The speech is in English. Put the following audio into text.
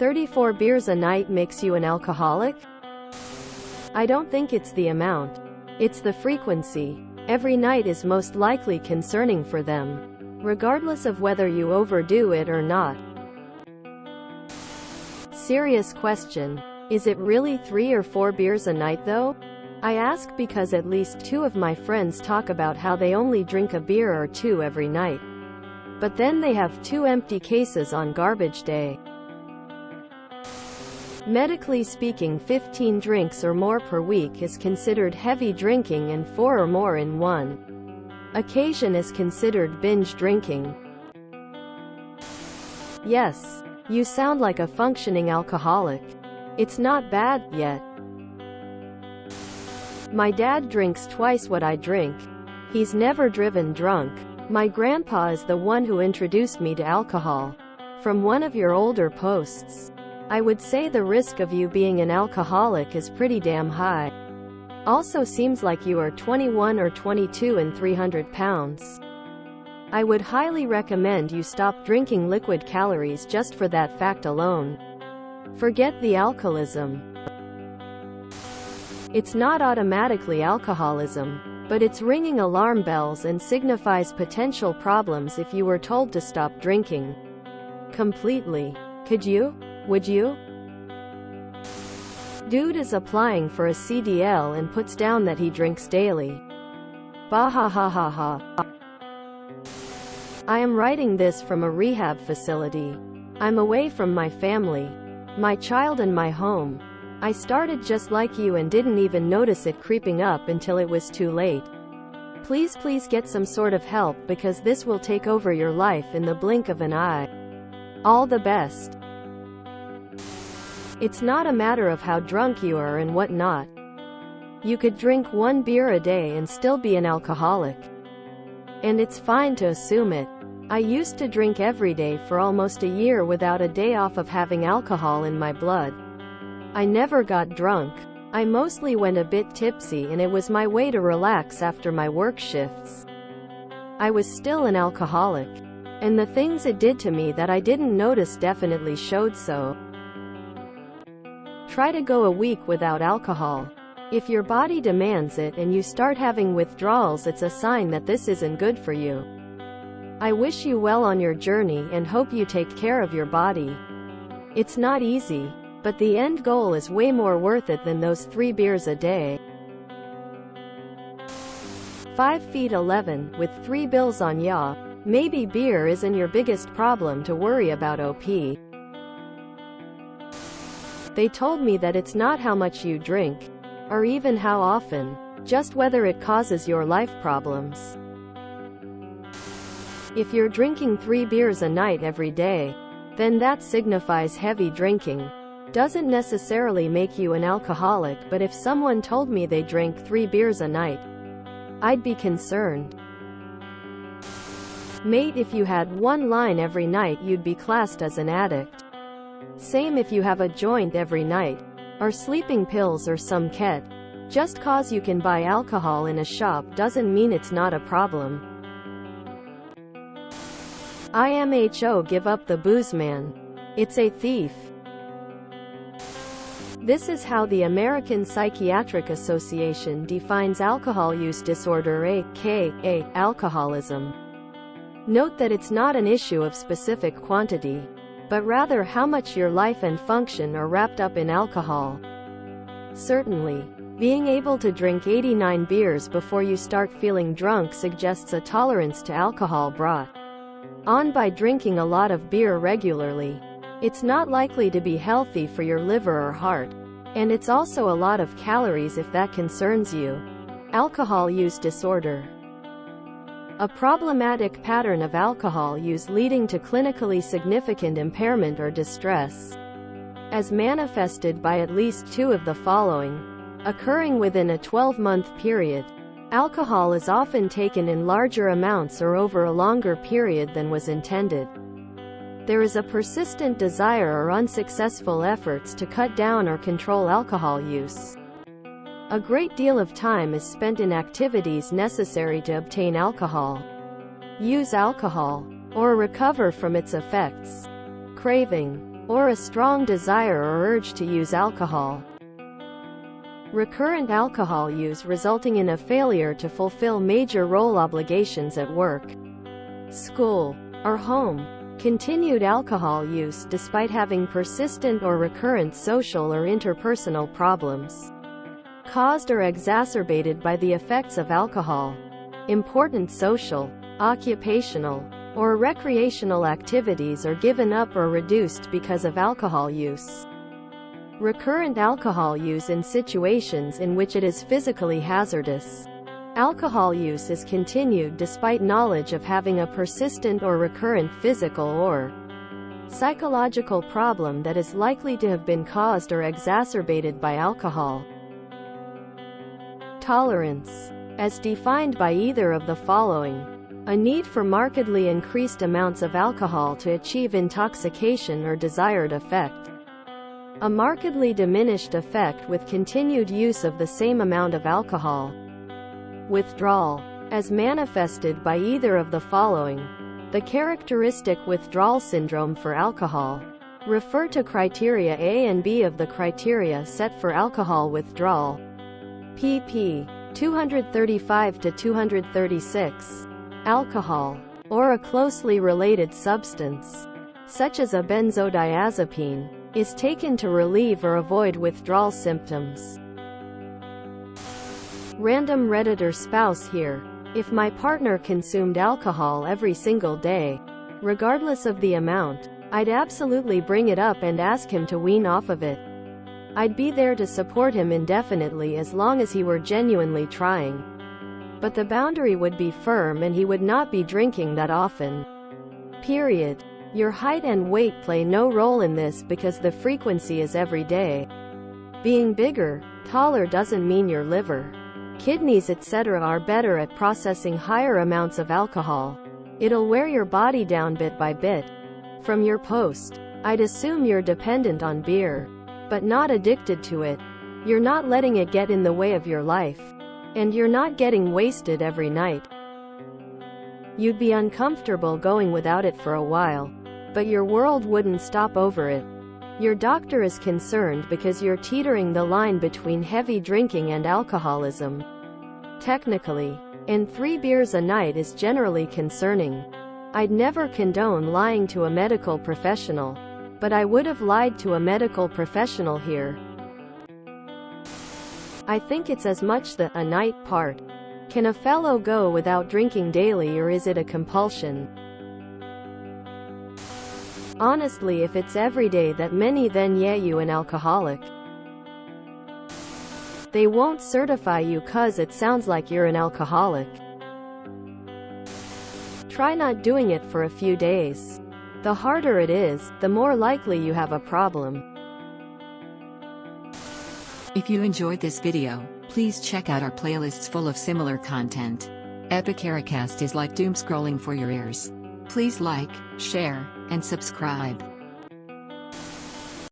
34 beers a night makes you an alcoholic? I don't think it's the amount. It's the frequency. Every night is most likely concerning for them, regardless of whether you overdo it or not. Serious question. Is it really 3 or 4 beers a night though? I ask because at least 2 of my friends talk about how they only drink a beer or 2 every night. But then they have 2 empty cases on garbage day. Medically speaking, 15 drinks or more per week is considered heavy drinking and 4 or more in one occasion is considered binge drinking. Yes, you sound like a functioning alcoholic. It's not bad yet. My dad drinks twice what I drink. He's never driven drunk. My grandpa is the one who introduced me to alcohol. From one of your older posts, I would say the risk of you being an alcoholic is pretty damn high. Also seems like you are 21 or 22 and 300 pounds. I would highly recommend you stop drinking liquid calories just for that fact alone. Forget the alcoholism. It's not automatically alcoholism, but it's ringing alarm bells and signifies potential problems if you were told to stop drinking completely. Could you? Would you? Dude is applying for a CDL and puts down that he drinks daily. Bahahahaha. I am writing this from a rehab facility. I'm away from my family, my child and my home. I started just like you and didn't even notice it creeping up until it was too late. Please get some sort of help because this will take over your life in the blink of an eye. All the best. It's not a matter of how drunk you are and what not. You could drink 1 beer a day and still be an alcoholic. And it's fine to assume it. I used to drink every day for almost a year without a day off of having alcohol in my blood. I never got drunk. I mostly went a bit tipsy and it was my way to relax after my work shifts. I was still an alcoholic. And the things it did to me that I didn't notice definitely showed so. Try to go a week without alcohol. If your body demands it and you start having withdrawals, it's a sign that this isn't good for you. I wish you well on your journey and hope you take care of your body. It's not easy, but the end goal is way more worth it than those 3 beers a day. 5 feet 11, with 3 bills on ya. Maybe beer isn't your biggest problem to worry about OP. They told me that it's not how much you drink, or even how often, just whether it causes your life problems. If you're drinking 3 beers a night every day, then that signifies heavy drinking. Doesn't necessarily make you an alcoholic, but if someone told me they drank 3 beers a night, I'd be concerned. Mate, if you had 1 line every night, you'd be classed as an addict. Same if you have a joint every night, or sleeping pills or some ket. Just cause you can buy alcohol in a shop doesn't mean it's not a problem. IMHO, give up the booze, man. It's a thief. This is how the American Psychiatric Association defines alcohol use disorder, aka alcoholism. Note that it's not an issue of specific quantity, but rather how much your life and function are wrapped up in alcohol. Certainly, being able to drink 89 beers before you start feeling drunk suggests a tolerance to alcohol brought on by drinking a lot of beer regularly. It's not likely to be healthy for your liver or heart. And it's also a lot of calories if that concerns you. Alcohol use disorder. A problematic pattern of alcohol use leading to clinically significant impairment or distress, as manifested by at least 2 of the following, occurring within a 12-month period. Alcohol is often taken in larger amounts or over a longer period than was intended. There is a persistent desire or unsuccessful efforts to cut down or control alcohol use. A great deal of time is spent in activities necessary to obtain alcohol, use alcohol, or recover from its effects. Craving. or a strong desire or urge to use alcohol. Recurrent alcohol use resulting in a failure to fulfill major role obligations at work, school, or home. Continued alcohol use despite having persistent or recurrent social or interpersonal problems, caused or exacerbated by the effects of alcohol. Important social, occupational, or recreational activities are given up or reduced because of alcohol use. Recurrent alcohol use in situations in which it is physically hazardous. Alcohol use is continued despite knowledge of having a persistent or recurrent physical or psychological problem that is likely to have been caused or exacerbated by alcohol. Tolerance, as defined by either of the following: a need for markedly increased amounts of alcohol to achieve intoxication or desired effect. A markedly diminished effect with continued use of the same amount of alcohol. Withdrawal, as manifested by either of the following: the characteristic withdrawal syndrome for alcohol. Refer to criteria A and B of the criteria set for alcohol withdrawal. pp. 235 to 236. Alcohol, or a closely related substance, such as a benzodiazepine, is taken to relieve or avoid withdrawal symptoms. Random Redditor spouse here. If my partner consumed alcohol every single day, regardless of the amount, I'd absolutely bring it up and ask him to wean off of it. I'd be there to support him indefinitely as long as he were genuinely trying. But the boundary would be firm and he would not be drinking that often. Period. Your height and weight play no role in this because the frequency is every day. Being bigger, taller doesn't mean your liver, kidneys etc. are better at processing higher amounts of alcohol. It'll wear your body down bit by bit. From your post, I'd assume you're dependent on beer, but not addicted to it. You're not letting it get in the way of your life. And you're not getting wasted every night. You'd be uncomfortable going without it for a while, but your world wouldn't stop over it. Your doctor is concerned because you're teetering the line between heavy drinking and alcoholism. Technically, and 3 beers a night is generally concerning. I'd never condone lying to a medical professional, but I would have lied to a medical professional here. I think it's as much the "a night" part. Can a fellow go without drinking daily, or is it a compulsion? Honestly, if it's every day that many, then yeah, you an alcoholic. They won't certify you 'cause it sounds like you're an alcoholic. Try not doing it for a few days. The harder it is, the more likely you have a problem. If you enjoyed this video, please check out our playlists full of similar content. Epicaricast is like doom scrolling for your ears. Please like, share, and subscribe.